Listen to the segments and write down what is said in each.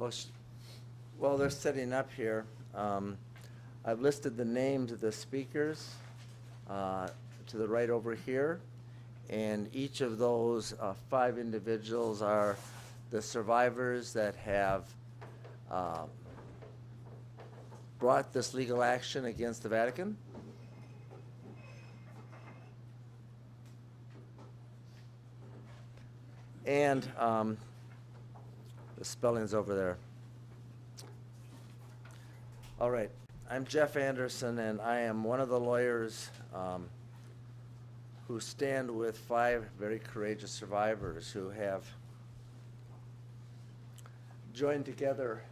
Well, while they're setting up here, I've listed the names of the speakers to the right over here. And each of those 5 individuals are the survivors that have brought this legal action against the Vatican. And the spelling's over there. All right, I'm Jeff Anderson, and I am one of the lawyers who stand with 5 very courageous survivors who have joined together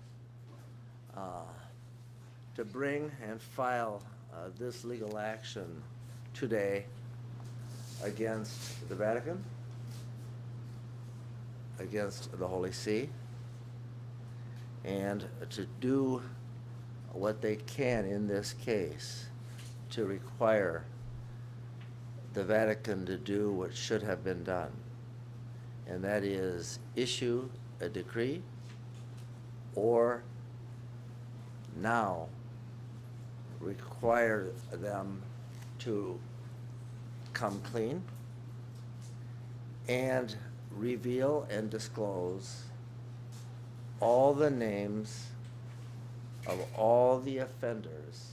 to bring and file this legal action today against the Vatican, against the Holy See, and to do what they can in this case to require the Vatican to do what should have been done, and that is issue a decree or now require them to come clean and reveal and disclose all the names of all the offenders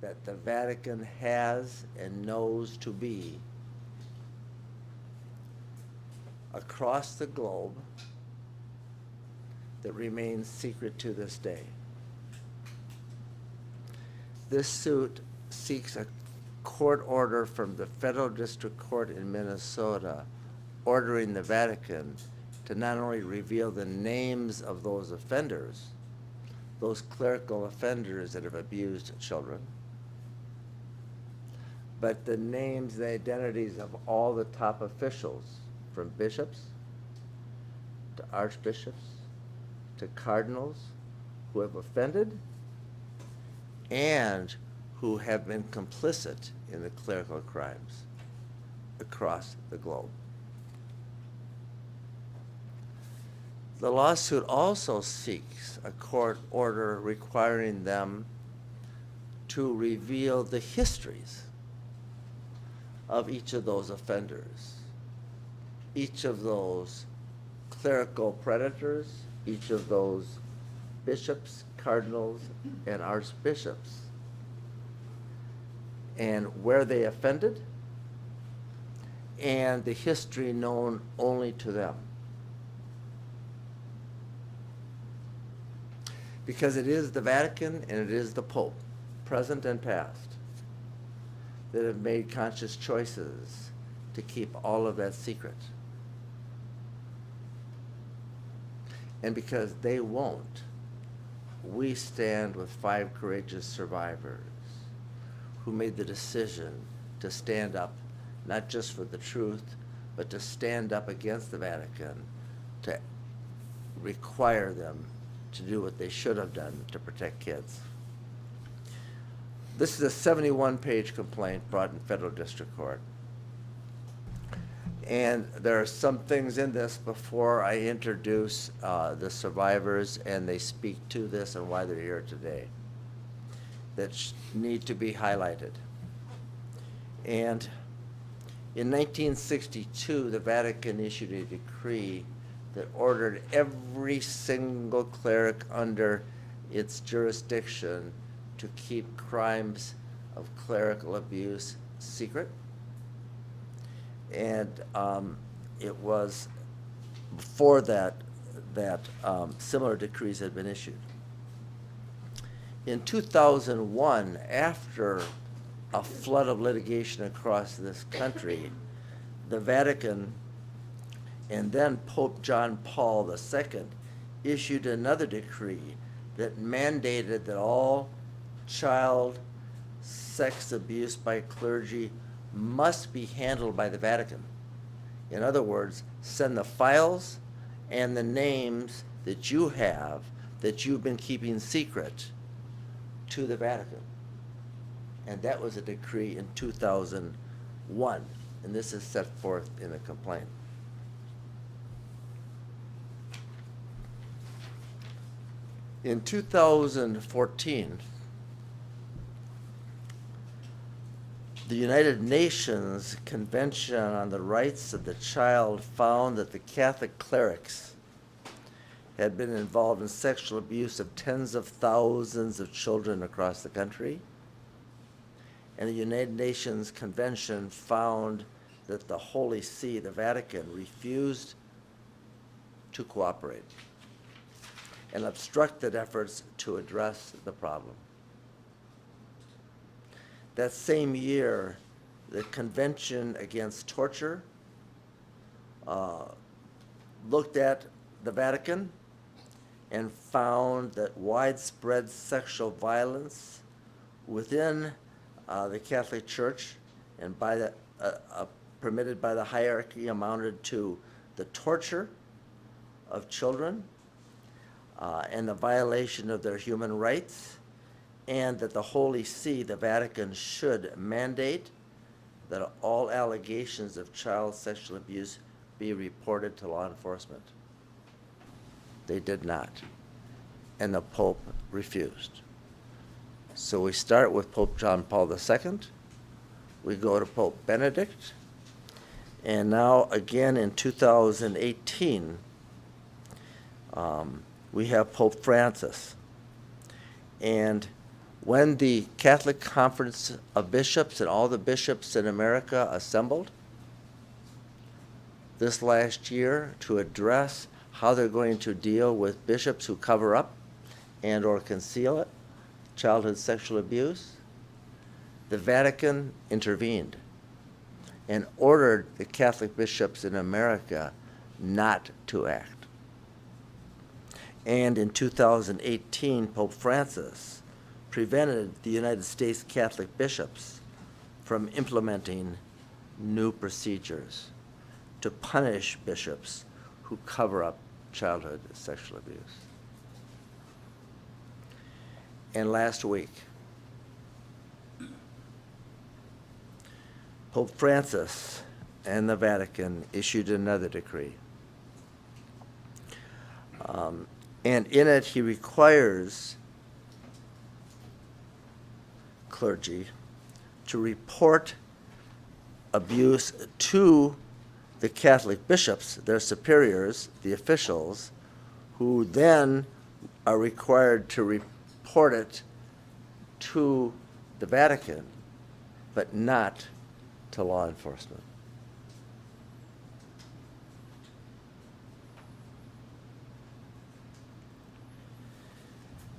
that the Vatican has and knows to be across the globe that remains secret to this day. This suit seeks a court order from the Federal District Court in Minnesota ordering the Vatican to not only reveal the names of those offenders, those clerical offenders that have abused children, but the names and identities of all the top officials, from bishops to archbishops to cardinals who have offended and who have been complicit in the clerical crimes across the globe. The lawsuit also seeks a court order requiring them to reveal the histories of each of those offenders, each of those clerical predators, each of those bishops, cardinals, and archbishops, and where they offended, and the history known only to them. Because it is the Vatican and it is the Pope, present and past, that have made conscious choices to keep all of that secret. And because they won't, we stand with 5 courageous survivors who made the decision to stand up, not just for the truth, but to stand up against the Vatican, to require them to do what they should have done to protect kids. This is a 71-page complaint brought in federal district court. And there are some things in this before I introduce the survivors and they speak to this and why they're here today that need to be highlighted. And in 1962, the Vatican issued a decree that ordered every single cleric under its jurisdiction to keep crimes of clerical abuse secret. And it was before that similar decrees had been issued. In 2001, after a flood of litigation across this country, the Vatican and then Pope John Paul II issued another decree that mandated that all child sex abuse by clergy must be handled by the Vatican. In other words, send the files and the names that you have that you've been keeping secret to the Vatican. And that was a decree in 2001, and this is set forth in the complaint. In 2014, the United Nations Convention on the Rights of the Child found that the Catholic clerics had been involved in sexual abuse of tens of thousands of children across the country. And the United Nations Convention found that the Holy See, the Vatican, refused to cooperate and obstructed efforts to address the problem. That same year, the Convention Against Torture looked at the Vatican and found that widespread sexual violence within the Catholic Church and by the permitted by the hierarchy amounted to the torture of children and the violation of their human rights, and that the Holy See, the Vatican, should mandate that all allegations of child sexual abuse be reported to law enforcement. They did not, and the Pope refused. So we start with Pope John Paul II, we go to Pope Benedict, and now again in 2018, we have Pope Francis. And when the Catholic Conference of Bishops and all the bishops in America assembled this last year to address how they're going to deal with bishops who cover up and or conceal it, childhood sexual abuse, the Vatican intervened and ordered the Catholic bishops in America not to act. And in 2018, Pope Francis prevented the United States Catholic bishops from implementing new procedures to punish bishops who cover up childhood sexual abuse. And last week, Pope Francis and the Vatican issued another decree. And in it, he requires clergy to report abuse to the Catholic bishops, their superiors, the officials, who then are required to report it to the Vatican, but not to law enforcement.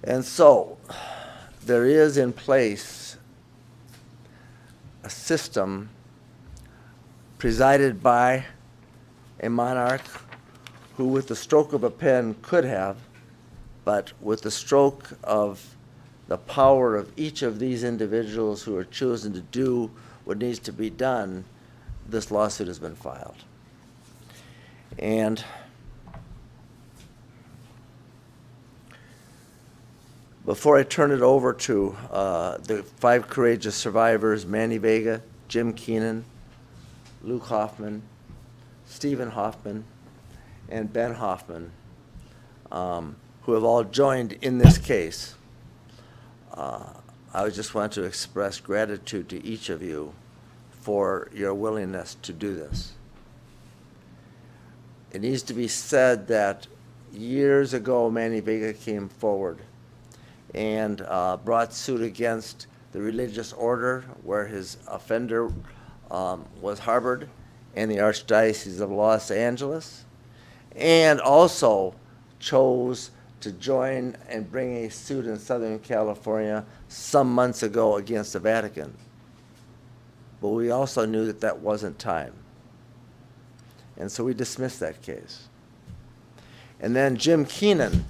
And so, there is in place a system presided by a monarch who, with the stroke of a pen, could have, but with the stroke of the power of each of these individuals who are chosen to do what needs to be done, this lawsuit has been filed. And before I turn it over to the 5 courageous survivors, Manny Vega, Jim Keenan, Luke Hoffman, Stephen Hoffman, and Ben Hoffman, who have all joined in this case, I just want to express gratitude to each of you for your willingness to do this. It needs to be said that years ago, Manny Vega came forward and brought suit against the religious order where his offender was harbored in the Archdiocese of Los Angeles, and also chose to join and bring a suit in Southern California some months ago against the Vatican. But we also knew that that wasn't time. And so we dismissed that case. And then Jim Keenan,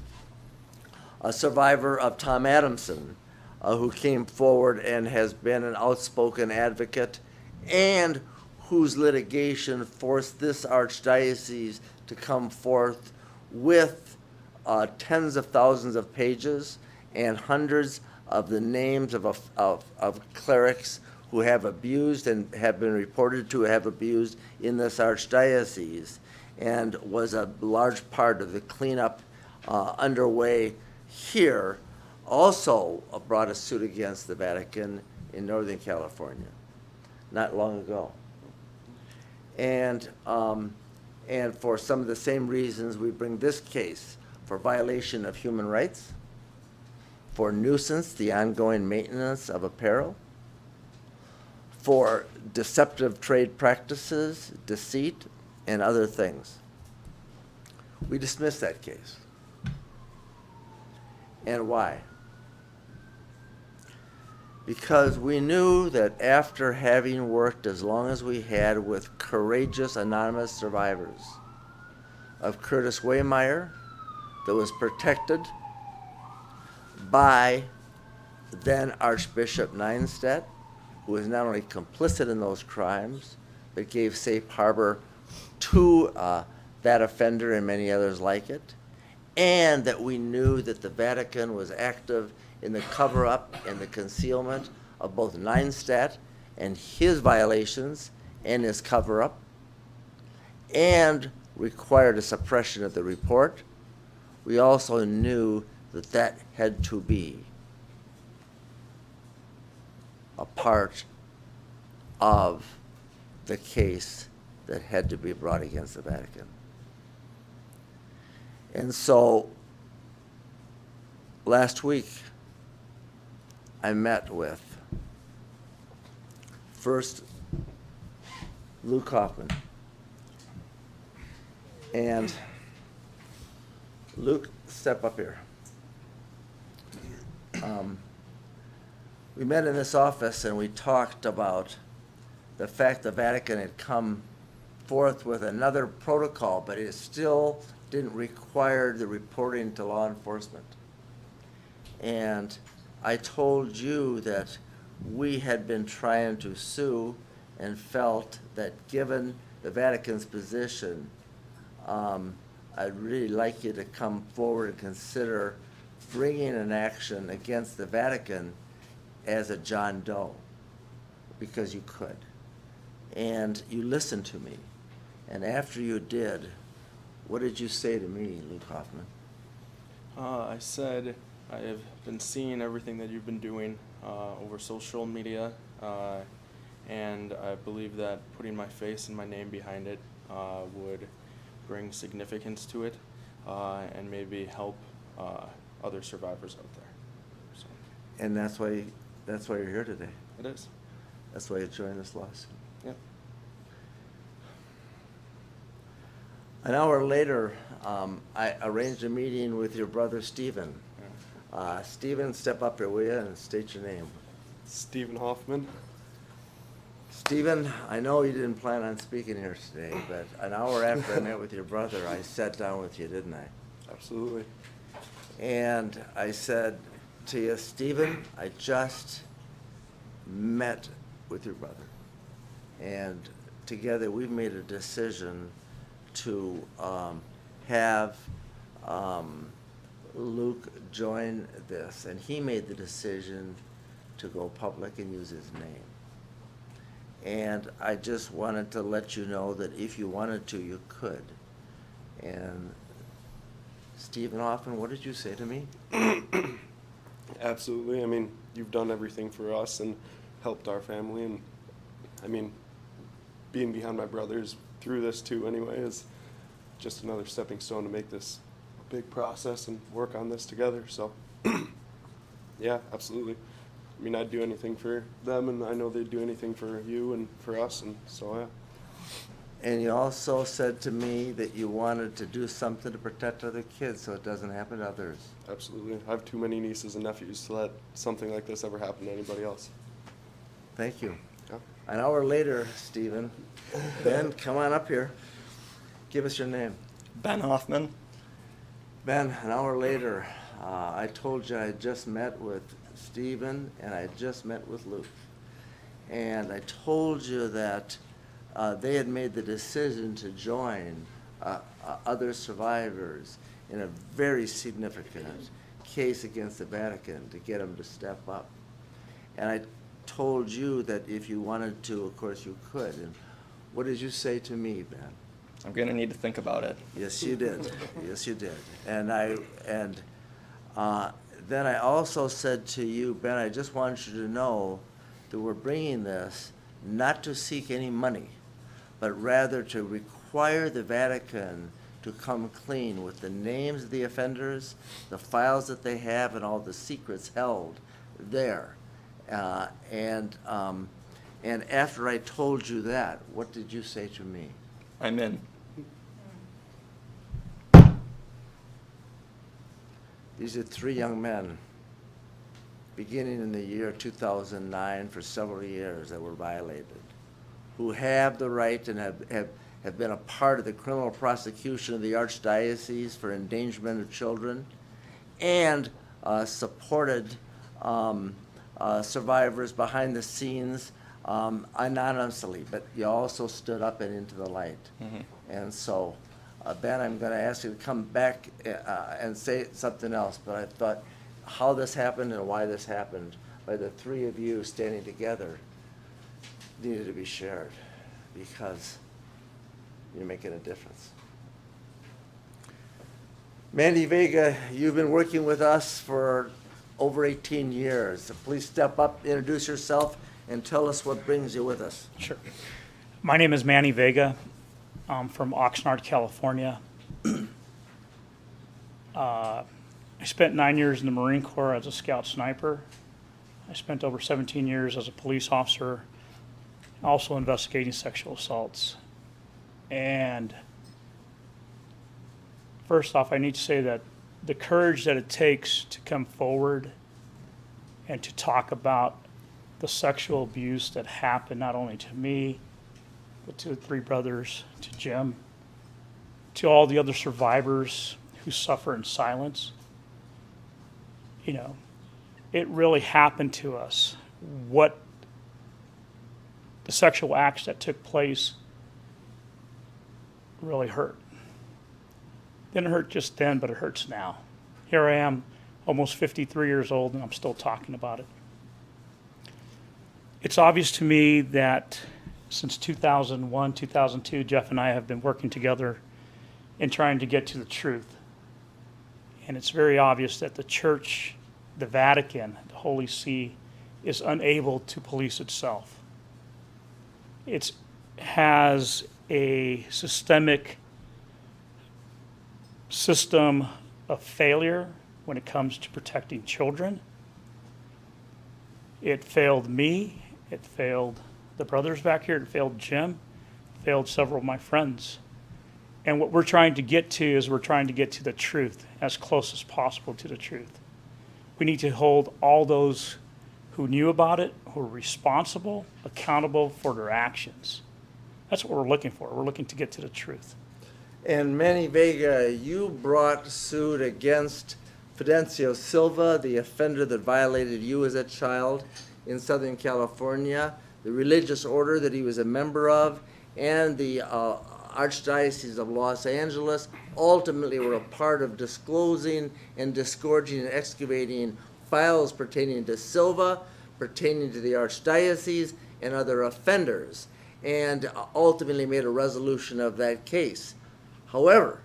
a survivor of Tom Adamson, who came forward and has been an outspoken advocate and whose litigation forced this archdiocese to come forth with tens of thousands of pages and hundreds of the names of clerics who have abused and have been reported to have abused in this archdiocese, and was a large part of the cleanup underway here also brought a suit against the Vatican in Northern California not long ago. And for some of the same reasons, we bring this case for violation of human rights, for nuisance, the ongoing maintenance of apparel, for deceptive trade practices, deceit, and other things. We dismiss that case. And why? Because we knew that after having worked as long as we had with courageous anonymous survivors of Curtis Waymeyer, that was protected by then Archbishop Nienstedt, who was not only complicit in those crimes, but gave safe harbor to that offender and many others like it, and that we knew that the Vatican was active in the cover-up and the concealment of both Nienstedt and his violations and his cover-up, and required a suppression of the report. We also knew that that had to be a part of the case that had to be brought against the Vatican. And so last week, I met with first Luke Hoffman. And Luke, step up here. We met in this office and we talked about the fact the Vatican had come forth with another protocol, but it still didn't require the reporting to law enforcement. And I told you that we had been trying to sue and felt that given the Vatican's position, I'd really like you to come forward and consider bringing an action against the Vatican as a John Doe, because you could. And you listened to me. And after you did, what did you say to me, Luke Hoffman? I said, I have been seeing everything that you've been doing over social media, and I believe that putting my face and my name behind it would bring significance to it and maybe help other survivors out there. So. And that's why you're here today. It is. That's why you joined this lawsuit. Yep. An hour later, I arranged a meeting with your brother Stephen. Yeah. Stephen, step up here, will you, and state your name. Stephen Hoffman. Stephen, I know you didn't plan on speaking here today, but an hour after I met with your brother, I sat down with you, didn't I? Absolutely. And I said to you, Stephen, I just met with your brother. And together we've made a decision to have Luke join this. And he made the decision to go public and use his name. And I just wanted to let you know that if you wanted to, you could. And Stephen Hoffman, what did you say to me? Absolutely. I mean, you've done everything for us and helped our family. And I mean, being behind my brothers through this too anyway is just another stepping stone to make this a big process and work on this together. So yeah, absolutely. I mean, I'd do anything for them, and I know they'd do anything for you and for us, and so yeah. And you also said to me that you wanted to do something to protect other kids so it doesn't happen to others. Absolutely. I have too many nieces and nephews to let something like this ever happen to anybody else. Thank you. Yeah. An hour later, Stephen, Ben, come on up here. Give us your name. Ben Hoffman. Ben, an hour later, I told you I had just met with Stephen and I had just met with Luke. And I told you that they had made the decision to join other survivors in a very significant case against the Vatican to get them to step up. And I told you that if you wanted to, of course you could. And what did you say to me, Ben? I'm going to need to think about it. Yes, you did. Yes, you did. And Then I also said to you, Ben, I just want you to know that we're bringing this not to seek any money, but rather to require the Vatican to come clean with the names of the offenders, the files that they have, and all the secrets held there. And after I told you that, what did you say to me? I'm in. These are three young men, beginning in the year 2009 for several years, that were violated, who have the right and have been a part of the criminal prosecution of the Archdiocese for endangerment of children, and supported survivors behind the scenes anonymously, but you also stood up and into the light. Mm-hmm. And so, Ben, I'm going to ask you to come back and say something else, but I thought how this happened and why this happened by the three of you standing together needed to be shared, because you're making a difference. Mandy Vega, you've been working with us for over 18 years. So please step up, introduce yourself, and tell us what brings you with us. Sure. My name is Manny Vega. I'm from Oxnard, California. I spent 9 years in the Marine Corps as a scout sniper. I spent over 17 years as a police officer, also investigating sexual assaults. And first off, I need to say that the courage that it takes to come forward and to talk about the sexual abuse that happened not only to me, but to the three brothers, to Jim, to all the other survivors who suffer in silence. You know, it really happened to us. What the sexual acts that took place really hurt. Didn't hurt just then, but it hurts now. Here I am, almost 53 years old, and I'm still talking about it. It's obvious to me that since 2001, 2002, Jeff and I have been working together in trying to get to the truth. And it's very obvious that the Church, the Vatican, the Holy See, is unable to police itself. It has a systemic system of failure when it comes to protecting children. It failed me, it failed the brothers back here, it failed Jim, it failed several of my friends. And what we're trying to get to is we're trying to get to the truth, as close as possible to the truth. We need to hold all those who knew about it, who are responsible, accountable for their actions. That's what we're looking for. We're looking to get to the truth. And Manny Vega, you brought suit against Fidencio Silva, the offender that violated you as a child in Southern California, the religious order that he was a member of, and the Archdiocese of Los Angeles ultimately were a part of disclosing and disgorging and excavating files pertaining to Silva, pertaining to the Archdiocese, and other offenders, and ultimately made a resolution of that case. However,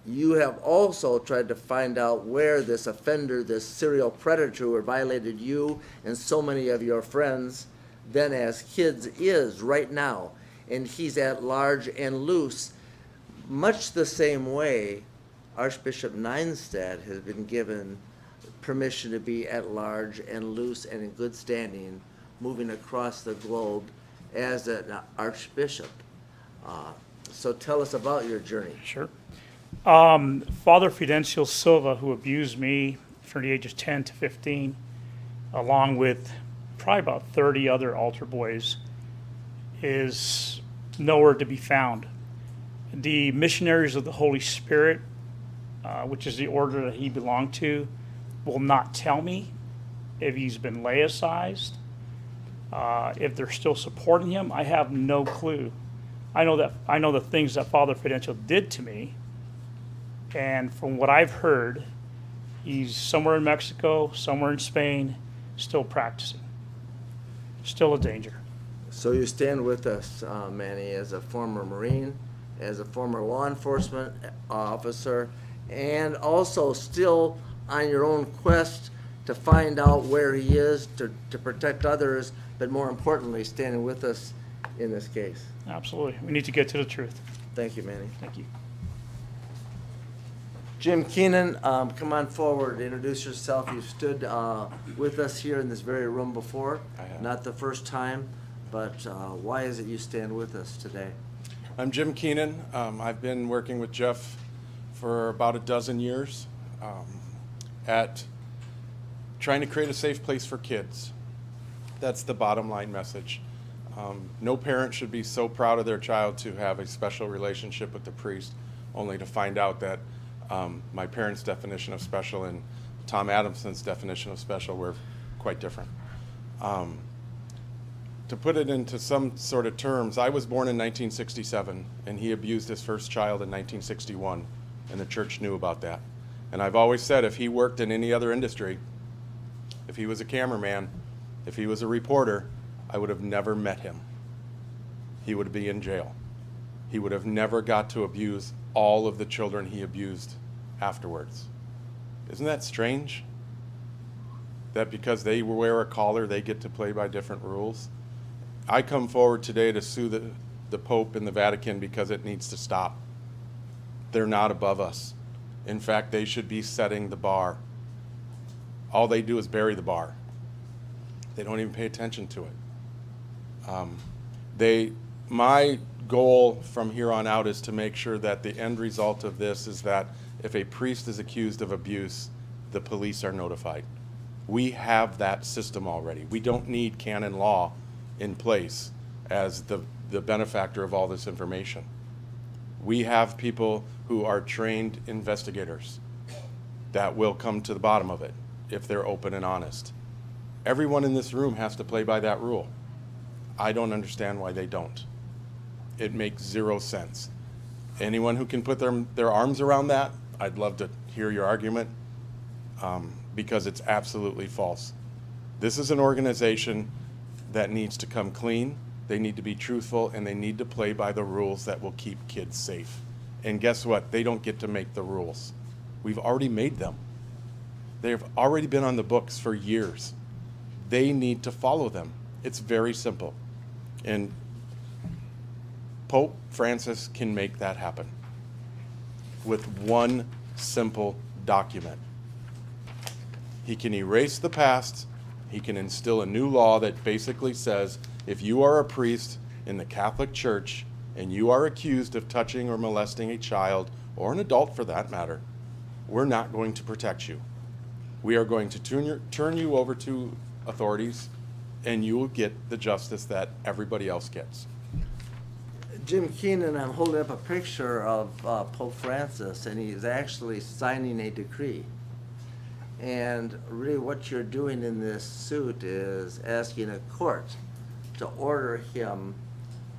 you have also tried to find out where this offender, this serial predator who violated you and so many of your friends then as kids, is right now. And he's at large and loose, much the same way Archbishop Nienstedt has been given permission to be at large and loose and in good standing, moving across the globe as an archbishop. So tell us about your journey. Sure. Father Fidencio Silva, who abused me from the ages 10 to 15, along with probably about 30 other altar boys, is nowhere to be found. The Missionaries of the Holy Spirit, which is the order that he belonged to, will not tell me if he's been laicized, if they're still supporting him. I have no clue. I know the things that Father Fidencio did to me, and from what I've heard, he's somewhere in Mexico, somewhere in Spain, still practicing. Still a danger. So you stand with us, Manny, as a former Marine, as a former law enforcement officer, and also still on your own quest to find out where he is, to protect others, but more importantly, standing with us in this case. Absolutely. We need to get to the truth. Thank you, Manny. Thank you. Jim Keenan, come on forward, introduce yourself. You've stood with us here in this very room before. I have. Not the first time, but why is it you stand with us today? I'm Jim Keenan. I've been working with Jeff for about a dozen years at trying to create a safe place for kids. That's the bottom line message. No parent should be so proud of their child to have a special relationship with the priest, only to find out that my parents' definition of special and Tom Adamson's definition of special were quite different. To put it into some sort of terms, I was born in 1967, and he abused his first child in 1961, and the church knew about that. And I've always said if he worked in any other industry, if he was a cameraman, if he was a reporter, I would have never met him. He would be in jail. He would have never got to abuse all of the children he abused afterwards. Isn't that strange? That because they wear a collar, they get to play by different rules? I come forward today to sue the Pope and the Vatican because it needs to stop. They're not above us. In fact, they should be setting the bar. All they do is bury the bar. They don't even pay attention to it. My goal from here on out is to make sure that the end result of this is that if a priest is accused of abuse, the police are notified. We have that system already. We don't need canon law in place as the benefactor of all this information. We have people who are trained investigators that will come to the bottom of it if they're open and honest. Everyone in this room has to play by that rule. I don't understand why they don't. It makes zero sense. Anyone who can put their arms around that, I'd love to hear your argument, because it's absolutely false. This is an organization that needs to come clean, they need to be truthful, and they need to play by the rules that will keep kids safe. And guess what? They don't get to make the rules. We've already made them. They've already been on the books for years. They need to follow them. It's very simple. And Pope Francis can make that happen with one simple document. He can erase the past. He can instill a new law that basically says if you are a priest in the Catholic Church and you are accused of touching or molesting a child, or an adult for that matter, we're not going to protect you. We are going to turn you over to authorities, and you will get the justice that everybody else gets. Jim Keenan, I'm holding up a picture of Pope Francis, and he's actually signing a decree. And really what you're doing in this suit is asking a court to order him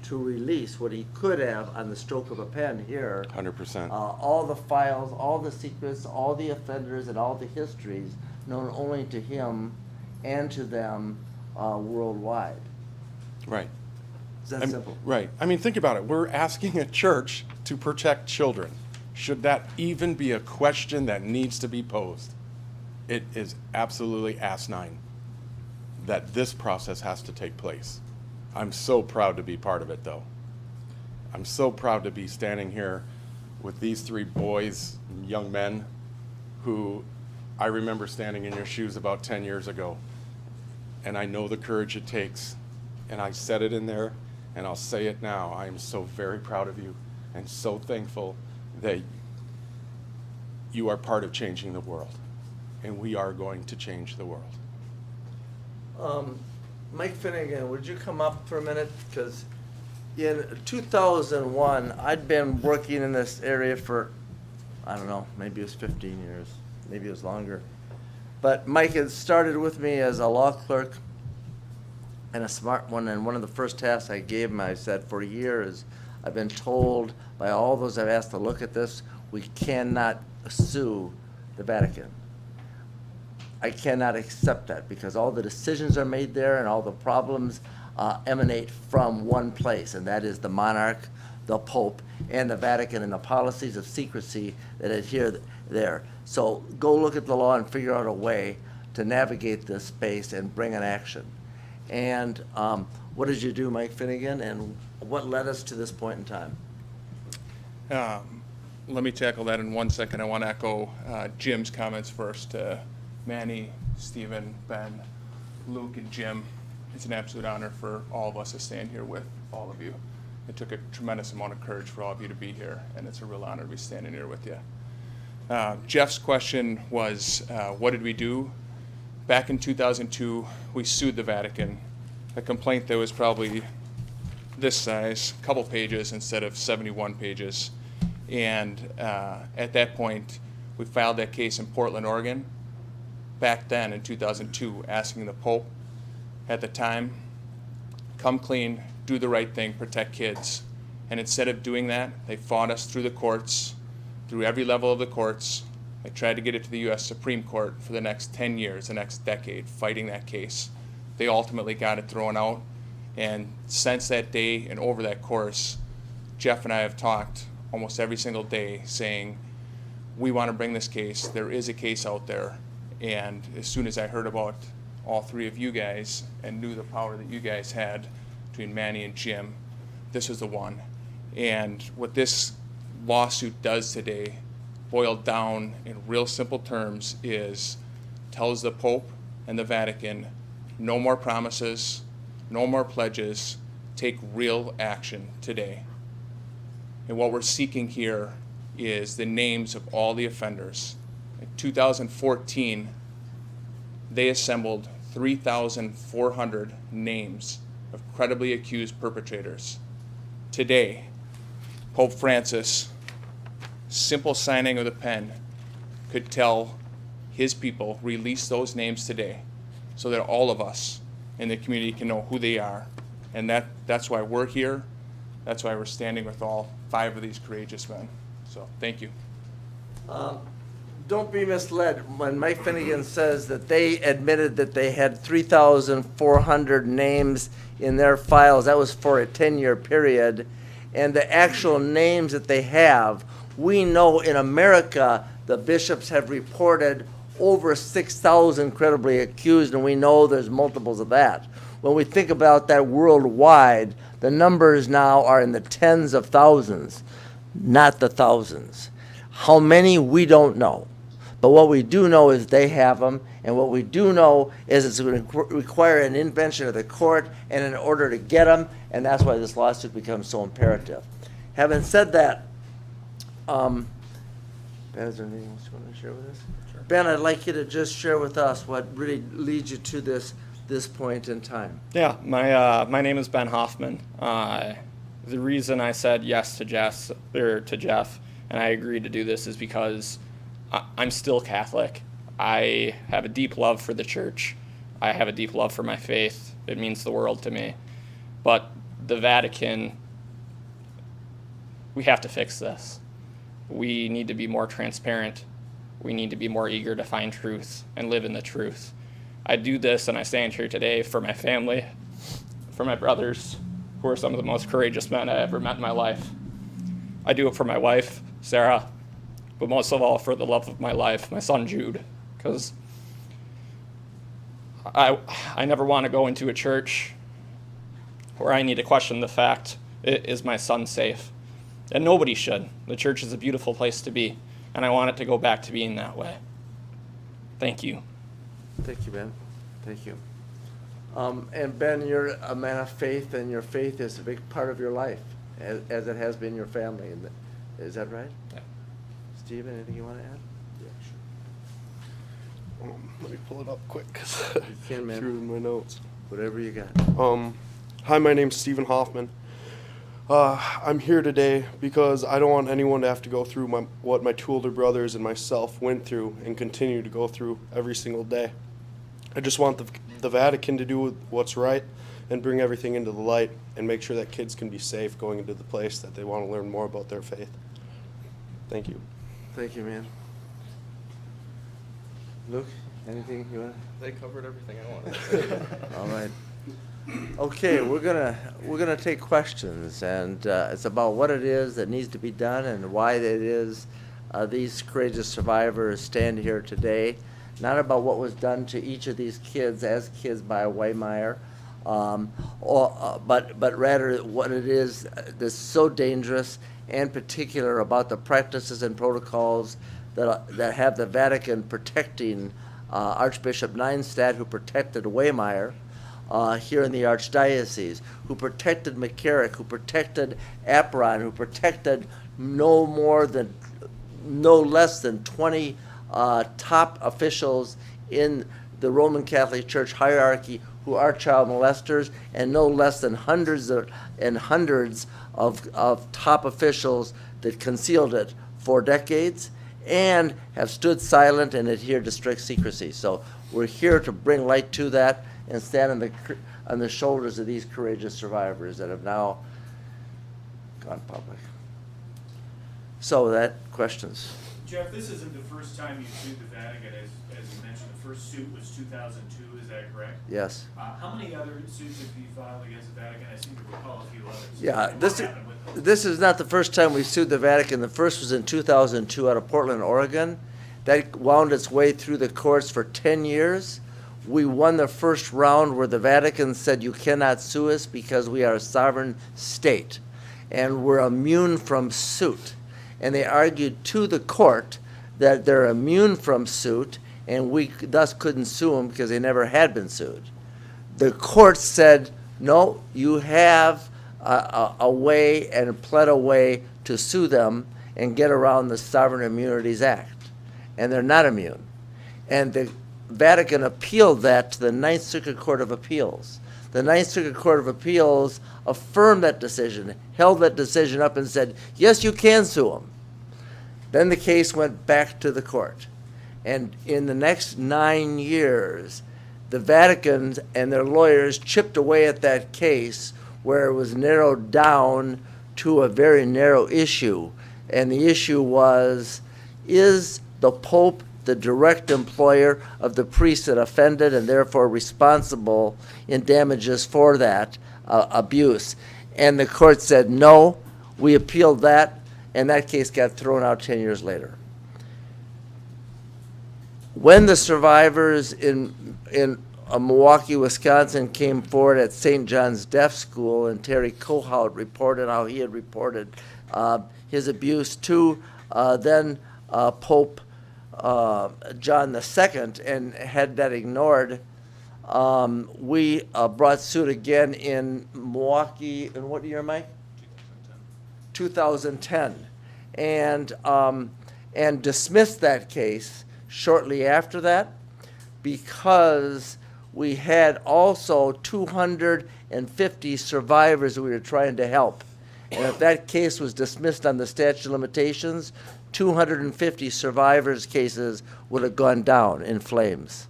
to release what he could have on the stroke of a pen here. 100%. All the files, all the secrets, all the offenders, and all the histories known only to him and to them worldwide. Right. It's that simple. Right. I mean, think about it. We're asking a church to protect children. Should that even be a question that needs to be posed? It is absolutely asinine that this process has to take place. I'm so proud to be part of it, though. I'm so proud to be standing here with these three boys, young men, who I remember standing in your shoes about 10 years ago. And I know the courage it takes. And I said it in there, and I'll say it now. I am so very proud of you and so thankful that you are part of changing the world. And we are going to change the world. Mike Finnegan, would you come up for a minute? Because in 2001, I'd been working in this area for, I don't know, maybe it was 15 years, maybe it was longer. But Mike had started with me as a law clerk and a smart one, and one of the first tasks I gave him, I said, for years, I've been told by all those I've asked to look at this, we cannot sue the Vatican. I cannot accept that because all the decisions are made there and all the problems emanate from one place, and that is the monarch, the Pope and the Vatican and the policies of secrecy that adhere there. So go look at the law and figure out a way to navigate this space and bring an action. And what did you do, Mike Finnegan, and what led us to this point in time? Let me tackle that in 1 second. I want to echo Jim's comments first. Manny, Stephen, Ben, Luke, and Jim, it's an absolute honor for all of us to stand here with all of you. It took a tremendous amount of courage for all of you to be here, and it's a real honor to be standing here with you. Jeff's question was, what did we do? Back in 2002, we sued the Vatican, a complaint that was probably this size, a couple pages instead of 71 pages. And at that point, we filed that case in Portland, Oregon, back then in 2002, asking the Pope at the time, come clean, do the right thing, protect kids. And instead of doing that, they fought us through the courts, through every level of the courts. They tried to get it to the U.S. Supreme Court for the next 10 years, the next decade, fighting that case. They ultimately got it thrown out. And since that day and over that course, Jeff and I have talked almost every single day saying, we want to bring this case. There is a case out there. And as soon as I heard about all three of you guys and knew the power that you guys had between Manny and Jim, this was the one. And what this lawsuit does today, boiled down in real simple terms, is tells the Pope and the Vatican, no more promises, no more pledges, take real action today. And what we're seeking here is the names of all the offenders. In 2014, they assembled 3,400 names of credibly accused perpetrators. Today, Pope Francis, simple signing of the pen, could tell his people, release those names today so that all of us in the community can know who they are. And that's why we're here. That's why we're standing with all 5 of these courageous men. So thank you. Don't be misled when Mike Finnegan says that they admitted that they had 3,400 names in their files. That was for a 10-year period. And the actual names that they have, we know in America the bishops have reported over 6,000 credibly accused, and we know there's multiples of that. When we think about that worldwide, the numbers now are in the tens of thousands, not the thousands. How many, we don't know. But what we do know is they have them, and what we do know is it's going to require an intervention of the court and in order to get them, and that's why this lawsuit becomes so imperative. Having said that, Ben, is there anything else you want to share with us? Sure. Ben, I'd like you to just share with us what really leads you to this point in time. Yeah, my name is Ben Hoffman. The reason I said yes to Jeff, and I agreed to do this is because I'm still Catholic. I have a deep love for the church. I have a deep love for my faith. It means the world to me. But the Vatican, we have to fix this. We need to be more transparent. We need to be more eager to find truth and live in the truth. I do this and I stand here today for my family, for my brothers, who are some of the most courageous men I ever met in my life. I do it for my wife, Sarah, but most of all for the love of my life, my son Jude, because I never want to go into a church where I need to question the fact, is my son safe? And nobody should. The church is a beautiful place to be, and I want it to go back to being that way. Thank you. Thank you, Ben. Thank you. And Ben, you're a man of faith, and your faith is a big part of your life, as it has been your family. Is that right? Yeah. Stephen, anything you want to add? Yeah, sure. Let me pull it up quick because You can, man. I threw it in my notes. Whatever you got. Hi, my name's Stephen Hoffman. I'm here today because I don't want anyone to have to go through what my 2 older brothers and myself went through and continue to go through every single day. I just want the Vatican to do what's right and bring everything into the light and make sure that kids can be safe going into the place that they want to learn more about their faith. Thank you. Thank you, man. Luke, anything you want to? They covered everything I wanted to say. All right. Okay, we're gonna take questions, and it's about what it is that needs to be done and why it is these courageous survivors stand here today. Not about what was done to each of these kids as kids by Waymire, but rather what it is that's so dangerous and particular about the practices and protocols that have the Vatican protecting Archbishop Neinstadt, who protected Waymire. Here in the Archdiocese, who protected McCarrick, who protected Apron, who protected no less than 20 top officials in the Roman Catholic Church hierarchy who are child molesters, and no less than hundreds of top officials that concealed it for decades and have stood silent and adhered to strict secrecy. So we're here to bring light to that and stand on the shoulders of these courageous survivors that have now gone public. So that, questions? Jeff, this isn't the first time you've sued the Vatican. As you mentioned, the first suit was 2002, is that correct? Yes. How many other suits have you filed against the Vatican? I seem to recall a few others. Yeah, And this what is, happened with those? this is not the first time we've sued the Vatican. The first was in 2002 out of Portland, Oregon. That wound its way through the courts for 10 years. We won the first round where the Vatican said you cannot sue us because we are a sovereign state and we're immune from suit. And they argued to the court that they're immune from suit and we thus couldn't sue them because they never had been sued. The court said, no, you have a way and pled a way to sue them and get around the Sovereign Immunities Act. And they're not immune. And the Vatican appealed that to the Ninth Circuit Court of Appeals. The Ninth Circuit Court of Appeals affirmed that decision, held that decision up and said, yes, you can sue them. Then the case went back to the court. And in the next 9 years, the Vatican and their lawyers chipped away at that case where it was narrowed down to a very narrow issue. And the issue was, is the Pope the direct employer of the priest that offended and therefore responsible in damages for that abuse? And the court said, no, we appealed that, and that case got thrown out 10 years later. When the survivors in Milwaukee, Wisconsin came forward at St. John's Deaf School, and Terry Kohout reported how he had reported his abuse to then Pope John II and had that ignored, we brought suit again in Milwaukee, in what year, Mike? 2010. And dismissed that case shortly after that because we had also 250 survivors we were trying to help. And if that case was dismissed on the statute of limitations, 250 survivors' cases would have gone down in flames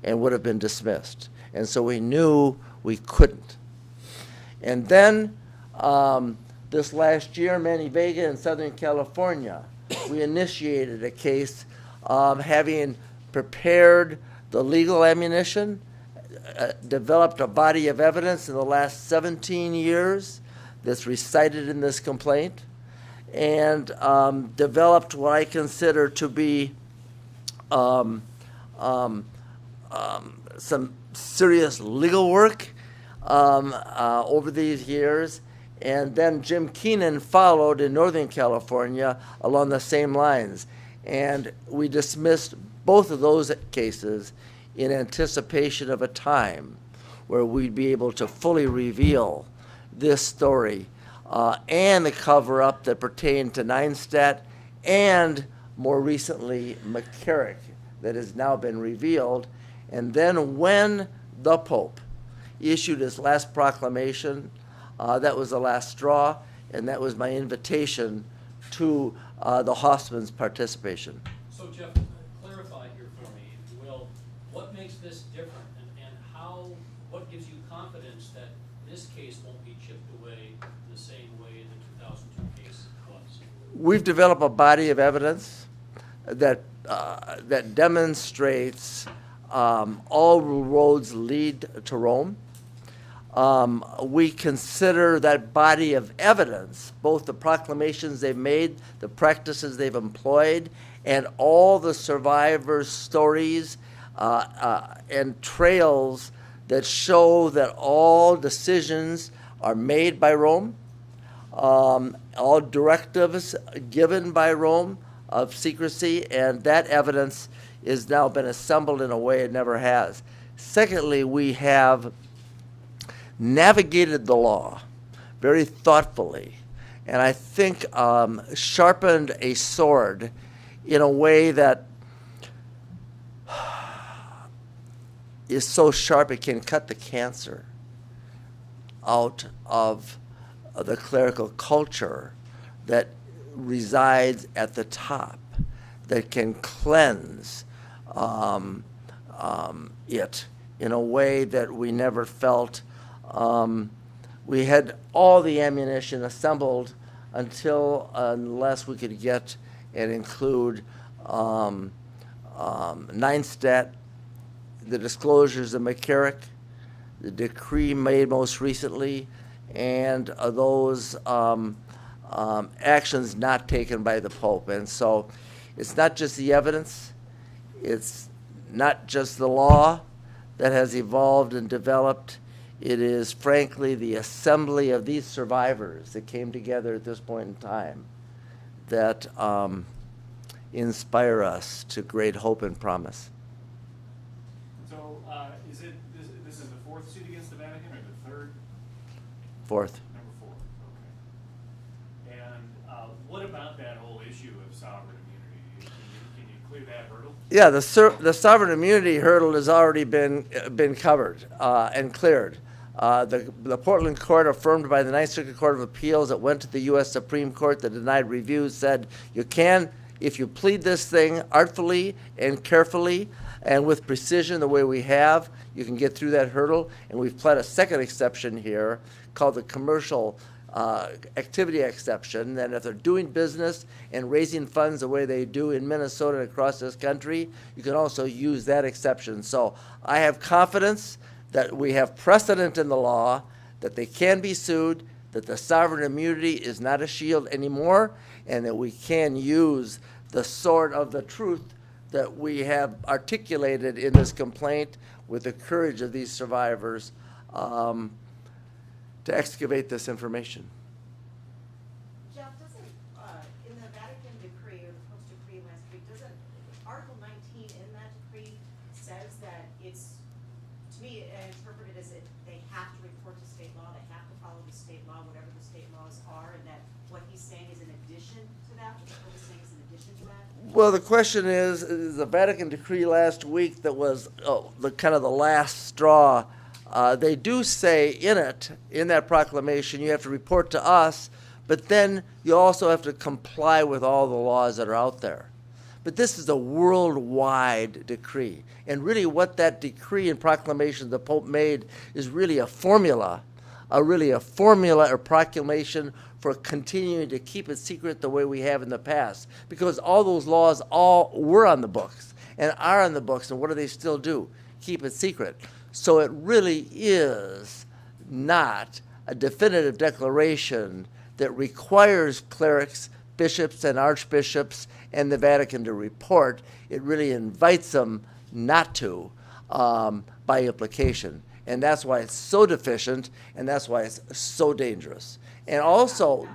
and would have been dismissed. And so we knew we couldn't. And then this last year, Manny Vega in Southern California, we initiated a case having prepared the legal ammunition, developed a body of evidence in the last 17 years that's recited in this complaint, and developed what I consider to be some serious legal work over these years. And then Jim Keenan followed in Northern California along the same lines. And we dismissed both of those cases in anticipation of a time where we'd be able to fully reveal this story and the cover-up that pertained to Neinstadt and, more recently, McCarrick, that has now been revealed. And then when the Pope issued his last proclamation, that was the last straw, and that was my invitation to the Hoffman's participation. So Jeff, clarify here for me, if you will, what makes this different, and what gives you confidence that this case won't be chipped away the same way the 2002 case was? We've developed a body of evidence that demonstrates all roads lead to Rome. we consider that body of evidence, both the proclamations they've made, the practices they've employed, and all the survivors' stories and trails that show that all decisions are made by Rome, all directives given by Rome of secrecy, and that evidence is now been assembled in a way it never has. Secondly, we have navigated the law very thoughtfully, and I think sharpened a sword in a way that is so sharp it can cut the cancer out of the clerical culture that resides at the top, that can cleanse it in a way that we never felt. We had all the ammunition assembled unless we could get and include Neinstat, the disclosures of McCarrick, the decree made most recently, and those actions not taken by the Pope. And so it's not just the evidence, it's not just the law that has evolved and developed. It is, frankly, the assembly of these survivors that came together at this point in time that inspire us to great hope and promise. So, this is the fourth suit against the Vatican, or the third? Fourth. Number 4, okay. And what about that whole issue of sovereign immunity? Can you clear that hurdle? Yeah, the sovereign immunity hurdle has already been covered and cleared. The Portland court, affirmed by the Ninth Circuit Court of Appeals, that went to the U.S. Supreme Court that denied review, said you can, if you plead this thing artfully and carefully and with precision the way we have, you can get through that hurdle. And we've pled a second exception here called the commercial activity exception, that if they're doing business and raising funds the way they do in Minnesota and across this country, you can also use that exception. So I have confidence that we have precedent in the law, that they can be sued, that the sovereign immunity is not a shield anymore, and that we can use the sword of the truth that we have articulated in this complaint with the courage of these survivors to excavate this information. Jeff, doesn't, in the Vatican decree or the Pope's decree last week, doesn't Article 19 in that decree says that it's, to me, I interpret it as they have to report to state law, they have to follow the state law, whatever the state laws are, and that what he's saying is in addition to that, what the Pope is saying is in addition to that? Well, the question is the Vatican decree last week that was the kind of the last straw. They do say in it, in that proclamation, you have to report to us, but then you also have to comply with all the laws that are out there. But this is a worldwide decree. And really what that decree and proclamation the Pope made is really a formula or proclamation for continuing to keep it secret the way we have in the past. Because all those laws all were on the books and are on the books, and what do they still do? Keep it secret. So it really is not a definitive declaration that requires clerics, bishops, and archbishops and the Vatican to report. It really invites them not to by implication. And that's why it's so deficient, and that's why it's so dangerous. And also,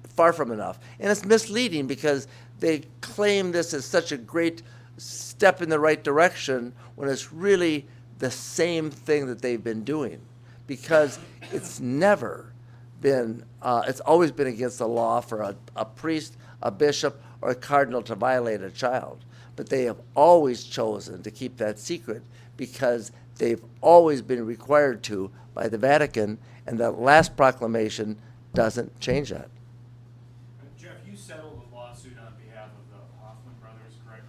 far from enough. And it's misleading because they claim this is such a great step in the right direction when it's really the same thing that they've been doing. Because it's never been, it's always been against the law for a priest, a bishop, or a cardinal to violate a child. But they have always chosen to keep that secret because they've always been required to by the Vatican, and that last proclamation doesn't change that. Jeff, you settled a lawsuit on behalf of the Hoffman brothers, correct,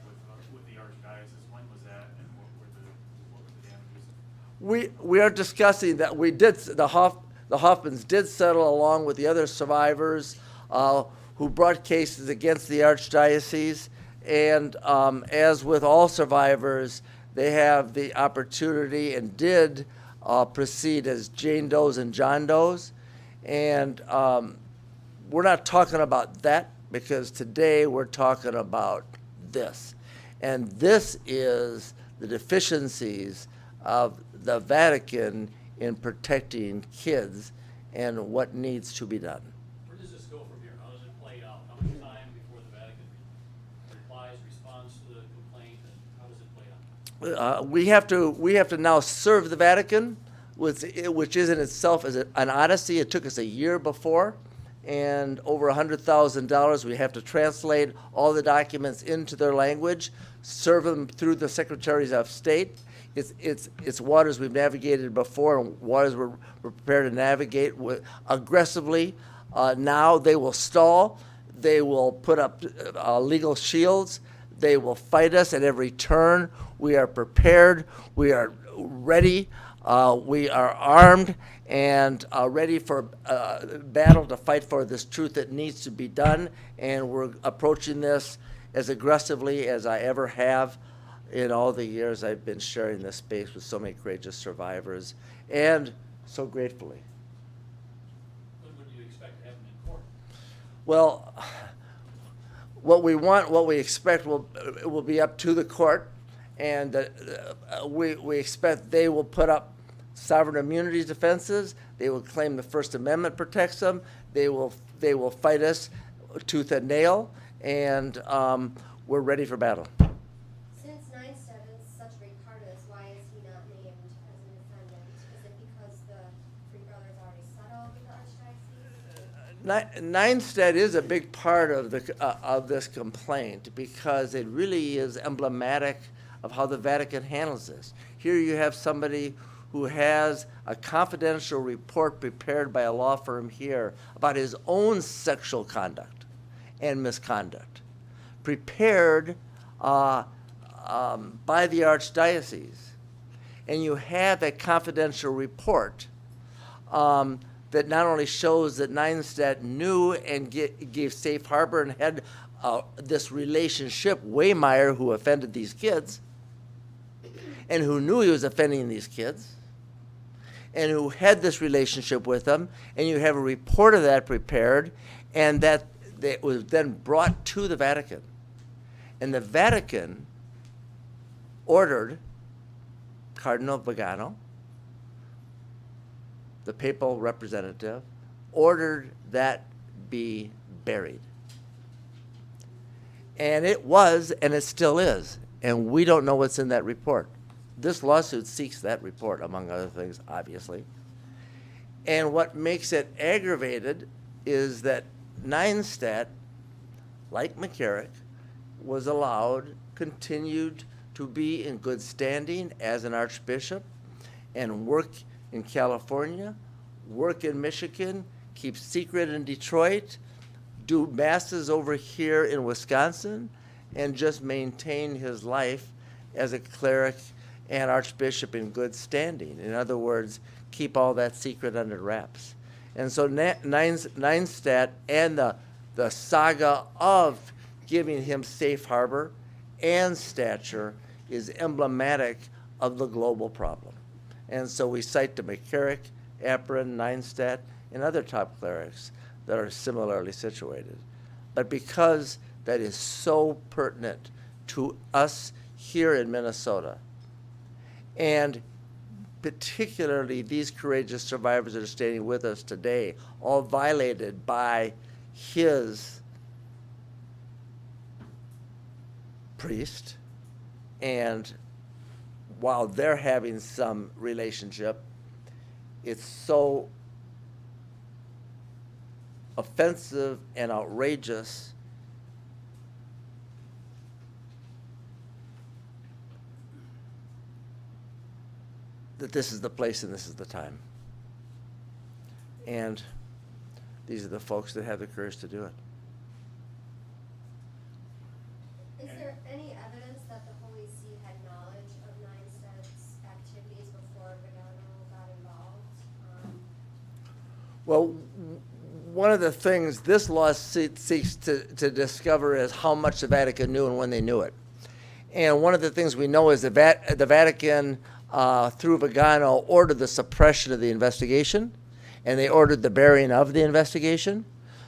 with the Archdiocese. When was that, and what were the damages? We are discussing that we did, the Hoffmans did settle along with the other survivors who brought cases against the Archdiocese, and as with all survivors, they have the opportunity and did proceed as Jane Does and John Does. And we're not talking about that, because today we're talking about this. And this is the deficiencies of the Vatican in protecting kids and what needs to be done. Where does this go from here? How does it play out? How much time before the Vatican replies, responds to the complaint, and how does it play out? We have to now serve the Vatican, which is in itself is an odyssey. It took us a year before, and over $100,000. We have to translate all the documents into their language, serve them through the secretaries of state. It's waters we've navigated before, and waters we're prepared to navigate aggressively. Now they will stall. They will put up legal shields. They will fight us at every turn. We are prepared. We are ready. We are armed and ready for battle to fight for this truth that needs to be done. And we're approaching this as aggressively as I ever have in all the years I've been sharing this space with so many courageous survivors, and so gratefully. When would you expect to have them in court? Well, what we want, what we expect will be up to the court, and we expect they will put up sovereign immunity defenses. They will claim the First Amendment protects them. They will fight us tooth and nail, and we're ready for battle. Since Neinstedt is such a big part of this, why is he not named as a defendant? Is it because the three brothers already settled with the Archdiocese? Neinstedt is a big part of this complaint, because it really is emblematic of how the Vatican handles this. Here you have somebody who has a confidential report prepared by a law firm here about his own sexual conduct and misconduct, prepared by the Archdiocese. And you have that confidential report that not only shows that Neinstedt knew and gave safe harbor and had this relationship, Waymeyer, who offended these kids, and who knew he was offending these kids, and who had this relationship with them, and you have a report of that prepared, and that was then brought to the Vatican. And the Vatican ordered Cardinal Vigano, the papal representative, ordered that be buried. And it was, and it still is, and we don't know what's in that report. This lawsuit seeks that report, among other things, obviously. And what makes it aggravated is that Neinstedt, like McCarrick, was allowed, continued to be in good standing as an archbishop and work in California, work in Michigan, keep secret in Detroit, do masses over here in Wisconsin, and just maintain his life as a cleric and archbishop in good standing. In other words, keep all that secret under wraps. And so Neinstedt and the saga of giving him safe harbor and stature is emblematic of the global problem. And so we cite to McCarrick, Apron, Neinstedt, and other top clerics that are similarly situated. But because that is so pertinent to us here in Minnesota, and particularly these courageous survivors that are standing with us today, all violated by his priest, and while they're having some relationship, it's so offensive and outrageous that this is the place and this is the time. And these are the folks that have the courage to do it. Is there any evidence that the Holy See had knowledge of Neinstedt's activities before Vigano got involved? Well, one of the things this lawsuit seeks to discover is how much the Vatican knew and when they knew it. And one of the things we know is the Vatican through Vigano, ordered the suppression of the investigation, and they ordered the burying of the investigation.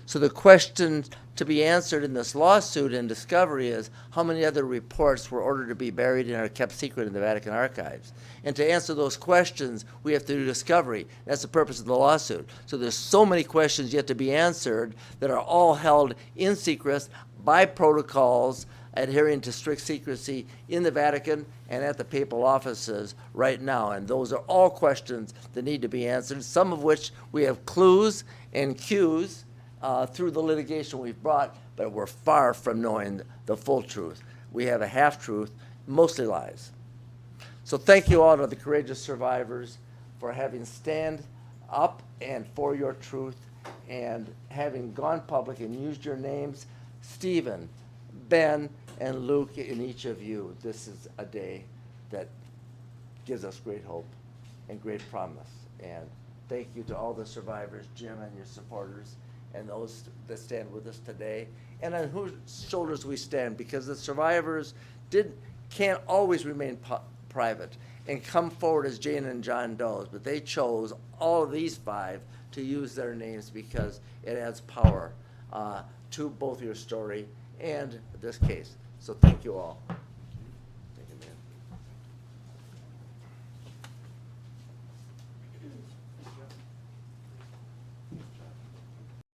So the question to be answered in this lawsuit and discovery is how many other reports were ordered to be buried and are kept secret in the Vatican archives. And to answer those questions, we have to do discovery. That's the purpose of the lawsuit. So there's so many questions yet to be answered that are all held in secret by protocols adhering to strict secrecy in the Vatican and at the papal offices right now. And those are all questions that need to be answered, some of which we have clues and cues through the litigation we've brought, but we're far from knowing the full truth. We have a half-truth, mostly lies. So thank you all to the courageous survivors for having stand up and for your truth and having gone public and used your names, Stephen, Ben, and Luke, in each of you. This is a day that gives us great hope and great promise. And thank you to all the survivors, Jim and your supporters, and those that stand with us today, and on whose shoulders we stand, because the survivors can't always remain private and come forward as Jane and John Doe's, but they chose all of these 5 to use their names because it adds power to both your story and this case. So thank you all.